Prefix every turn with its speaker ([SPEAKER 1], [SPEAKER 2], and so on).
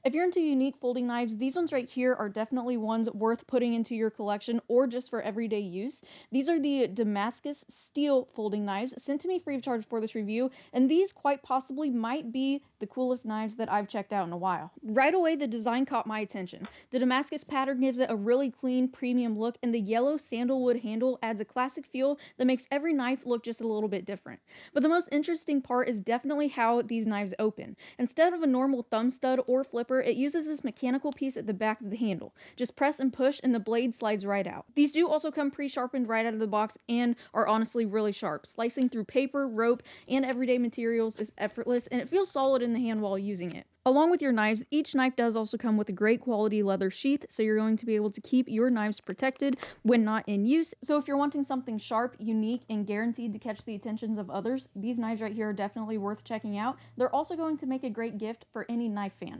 [SPEAKER 1] If you're into unique folding knives, these ones right here are definitely ones worth putting into your collection or just for everyday use. These are the Damascus Steel folding knives sent to me free of charge for this review, and these quite possibly might be the coolest knives that I've checked out in a while. Right away, the design caught my attention. The Damascus pattern gives it a really clean, premium look, and the yellow sandalwood handle adds a classic feel that makes every knife look just a little bit different. But the most interesting part is definitely how these knives open. Instead of a normal thumb stud or flipper, it uses this mechanical piece at the back of the handle. Just press and push and the blade slides right out. These do also come pre-sharpened right out of the box and are honestly really sharp. Slicing through paper, rope, and everyday materials is effortless, and it feels solid in the hand while using it. Along with your knives, each knife does also come with a great quality leather sheath, so you're going to be able to keep your knives protected when not in use. So if you're wanting something sharp, unique, and guaranteed to catch the attentions of others, these knives right here are definitely worth checking out. They're also going to make a great gift for any knife fan.